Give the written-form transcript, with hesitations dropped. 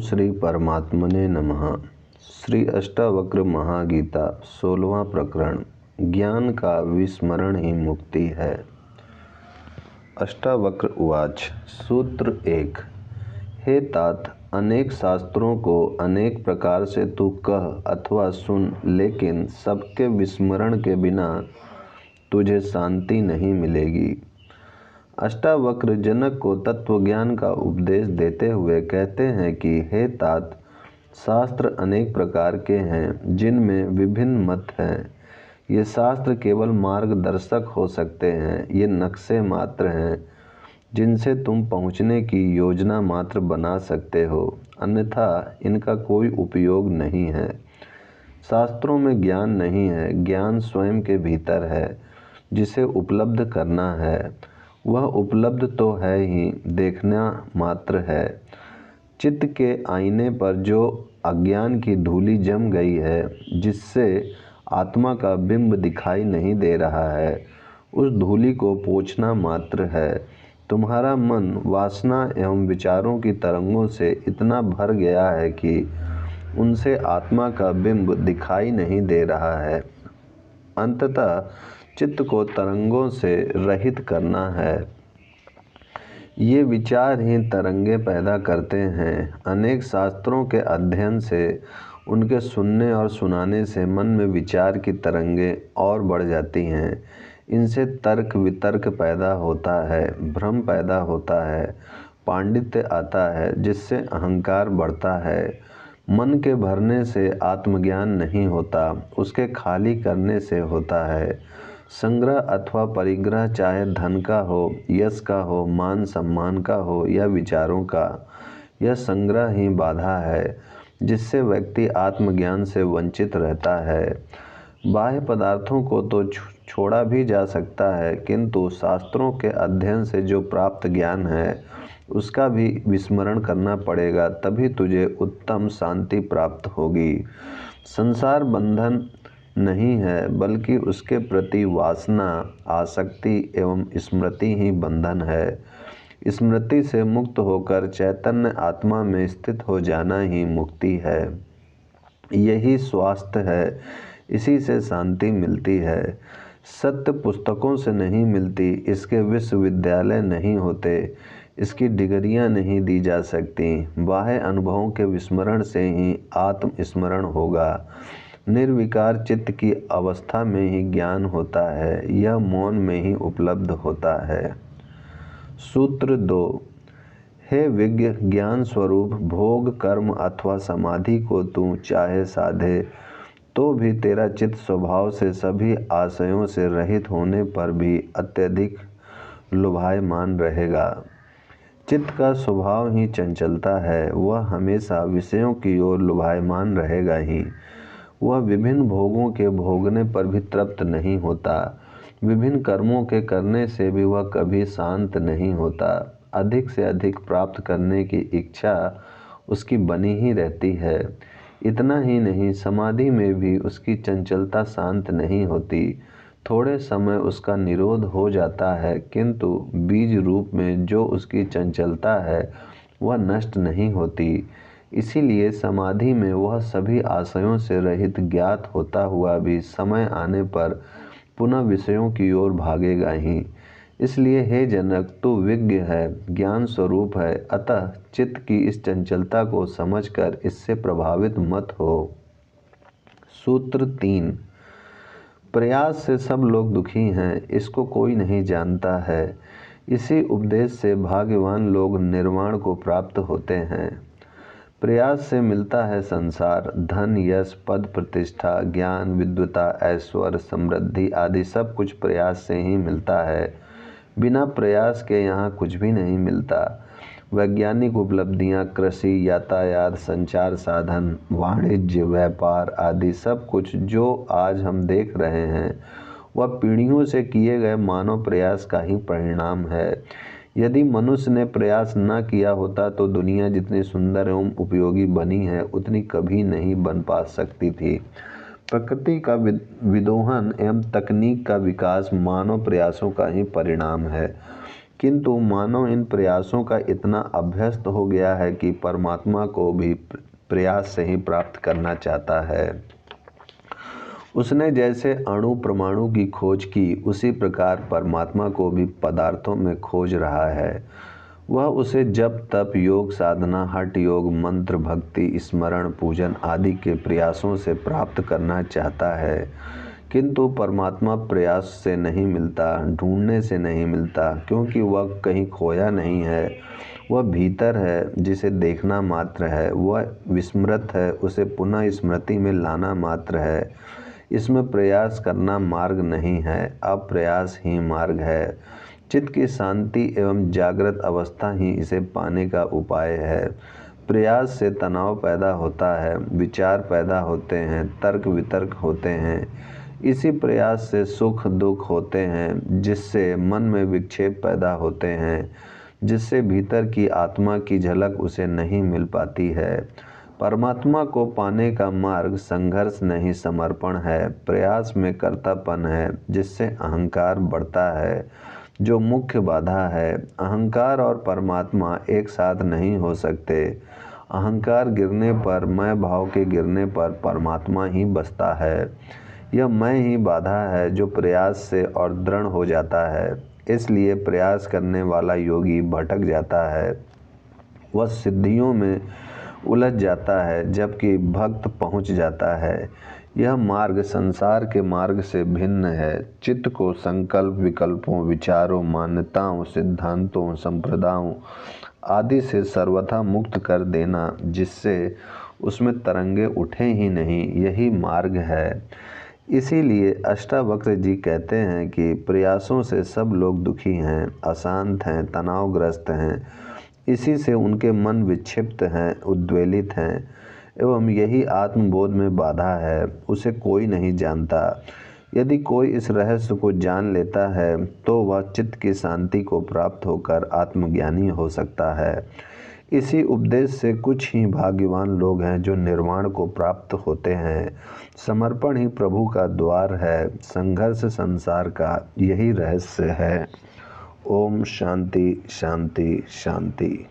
श्री परमात्मने नमः। श्री अष्टावक्र महागीता 16वां प्रकरण। ज्ञान का विस्मरण ही मुक्ति है। अष्टावक्र उवाच। सूत्र 1। हे तात, अनेक शास्त्रों को अनेक प्रकार से तू कह अथवा सुन, लेकिन सबके विस्मरण के बिना तुझे शांति नहीं मिलेगी। अष्टावक्र जनक को तत्वज्ञान का उपदेश देते हुए कहते हैं कि हे तात, शास्त्र अनेक प्रकार के हैं जिनमें विभिन्न मत हैं। ये शास्त्र केवल मार्गदर्शक हो सकते हैं, ये नक्शे मात्र हैं जिनसे तुम पहुँचने की योजना मात्र बना सकते हो, अन्यथा इनका कोई उपयोग नहीं है। शास्त्रों में ज्ञान नहीं है, ज्ञान स्वयं के भीतर है, जिसे उपलब्ध करना है। वह उपलब्ध तो है ही, देखना मात्र है। चित्त के आईने पर जो अज्ञान की धूलि जम गई है, जिससे आत्मा का बिंब दिखाई नहीं दे रहा है, उस धूलि को पोंछना मात्र है। तुम्हारा मन वासना एवं विचारों की तरंगों से इतना भर गया है कि उनसे आत्मा का बिंब दिखाई नहीं दे रहा है। अंततः चित्त को तरंगों से रहित करना है। ये विचार ही तरंगे पैदा करते हैं। अनेक शास्त्रों के अध्ययन से, उनके सुनने और सुनाने से मन में विचार की तरंगे और बढ़ जाती हैं। इनसे तर्क वितर्क पैदा होता है, भ्रम पैदा होता है, पांडित्य आता है, जिससे अहंकार बढ़ता है। मन के भरने से आत्मज्ञान नहीं होता, उसके खाली करने से होता है। संग्रह अथवा परिग्रह चाहे धन का हो, यश का हो, मान सम्मान का हो या विचारों का, यह संग्रह ही बाधा है जिससे व्यक्ति आत्मज्ञान से वंचित रहता है। बाह्य पदार्थों को तो छोड़ा भी जा सकता है, किंतु शास्त्रों के अध्ययन से जो प्राप्त ज्ञान है उसका भी विस्मरण करना पड़ेगा, तभी तुझे उत्तम शांति प्राप्त होगी। संसार बंधन नहीं है, बल्कि उसके प्रति वासना, आसक्ति एवं स्मृति ही बंधन है। स्मृति से मुक्त होकर चैतन्य आत्मा में स्थित हो जाना ही मुक्ति है। यही स्वास्थ्य है, इसी से शांति मिलती है। सत्य पुस्तकों से नहीं मिलती, इसके विश्वविद्यालय नहीं होते, इसकी डिग्रियां नहीं दी जा सकती। बाह्य अनुभवों के विस्मरण से ही आत्मस्मरण होगा। निर्विकार चित्त की अवस्था में ही ज्ञान होता है, यह मौन में ही उपलब्ध होता है। सूत्र 2। हे विज्ञ, ज्ञान स्वरूप भोग, कर्म अथवा समाधि को तू चाहे साधे तो भी तेरा चित्त स्वभाव से सभी आशयों से रहित होने पर भी अत्यधिक लुभायमान रहेगा। चित्त का स्वभाव ही चंचलता है, वह हमेशा विषयों की ओर लुभायमान रहेगा ही। वह विभिन्न भोगों के भोगने पर भी तृप्त नहीं होता, विभिन्न कर्मों के करने से भी वह कभी शांत नहीं होता। अधिक से अधिक प्राप्त करने की इच्छा उसकी बनी ही रहती है। इतना ही नहीं, समाधि में भी उसकी चंचलता शांत नहीं होती। थोड़े समय उसका निरोध हो जाता है, किंतु बीज रूप में जो उसकी चंचलता है वह नष्ट नहीं होती। इसीलिए समाधि में वह सभी आशयों से रहित ज्ञात होता हुआ भी समय आने पर पुनः विषयों की ओर भागेगा ही। इसलिए हे जनक, तू विज्ञ है, ज्ञान स्वरूप है, अतः चित्त की इस चंचलता को समझकर इससे प्रभावित मत हो। सूत्र 3। प्रयास से सब लोग दुखी हैं, इसको कोई नहीं जानता है। इसी उपदेश से भाग्यवान लोग निर्वाण को प्राप्त होते हैं। प्रयास से मिलता है संसार, धन, यश, पद, प्रतिष्ठा, ज्ञान, विद्वता, ऐश्वर्य, समृद्धि आदि सब कुछ प्रयास से ही मिलता है। बिना प्रयास के यहाँ कुछ भी नहीं मिलता। वैज्ञानिक उपलब्धियाँ, कृषि, यातायात, संचार साधन, वाणिज्य, व्यापार आदि सब कुछ जो आज हम देख रहे हैं, वह पीढ़ियों से किए गए मानव प्रयास का ही परिणाम है। यदि मनुष्य ने प्रयास न किया होता तो दुनिया जितनी सुंदर एवं उपयोगी बनी है, उतनी कभी नहीं बन पा सकती थी। प्रकृति का विदोहन एवं तकनीक का विकास मानव प्रयासों का ही परिणाम है। किंतु मानव इन प्रयासों का इतना अभ्यस्त हो गया है कि परमात्मा को भी प्रयास से ही प्राप्त करना चाहता है। उसने जैसे अणु परमाणु की खोज की, उसी प्रकार परमात्मा को भी पदार्थों में खोज रहा है। वह उसे जप तप योग साधना हठ योग मंत्र भक्ति स्मरण पूजन आदि के प्रयासों से प्राप्त करना चाहता है, किंतु परमात्मा प्रयास से नहीं मिलता, ढूंढने से नहीं मिलता, क्योंकि वह कहीं खोया नहीं है। वह भीतर है, जिसे देखना मात्र है। वह विस्मृत है, उसे पुनः स्मृति में लाना मात्र है। इसमें प्रयास करना मार्ग नहीं है, अप्रयास ही मार्ग है। चित्त की शांति एवं जागृत अवस्था ही इसे पाने का उपाय है। प्रयास से तनाव पैदा होता है, विचार पैदा होते हैं, तर्क वितर्क होते हैं। इसी प्रयास से सुख दुख होते हैं, जिससे मन में विक्षेप पैदा होते हैं, जिससे भीतर की आत्मा की झलक उसे नहीं मिल पाती है। परमात्मा को पाने का मार्ग संघर्ष नहीं समर्पण है। प्रयास में कर्तापन है, जिससे अहंकार बढ़ता है, जो मुख्य बाधा है। अहंकार और परमात्मा एक साथ नहीं हो सकते। अहंकार गिरने पर, मैं भाव के गिरने पर परमात्मा ही बसता है। यह मैं ही बाधा है जो प्रयास से और दृढ़ हो जाता है। इसलिए प्रयास करने वाला योगी भटक जाता है, वह सिद्धियों में उलझ जाता है, जबकि भक्त पहुंच जाता है। यह मार्ग संसार के मार्ग से भिन्न है। चित्त को संकल्प विकल्पों विचारों मान्यताओं सिद्धांतों संप्रदायों आदि से सर्वथा मुक्त कर देना, जिससे उसमें तरंगे उठे ही नहीं, यही मार्ग है। इसीलिए अष्टावक्र जी कहते हैं कि प्रयासों से सब लोग दुखी हैं, अशांत हैं, तनावग्रस्त हैं। इसी से उनके मन विक्षिप्त हैं, उद्वेलित हैं, एवं यही आत्मबोध में बाधा है। उसे कोई नहीं जानता। यदि कोई इस रहस्य को जान लेता है तो वह चित्त की शांति को प्राप्त होकर आत्मज्ञानी हो सकता है। इसी उपदेश से कुछ ही भाग्यवान लोग हैं जो निर्वाण को प्राप्त होते हैं। समर्पण ही प्रभु का द्वार है। संघर्ष संसार का यही रहस्य है। ओम शांति शांति शांति।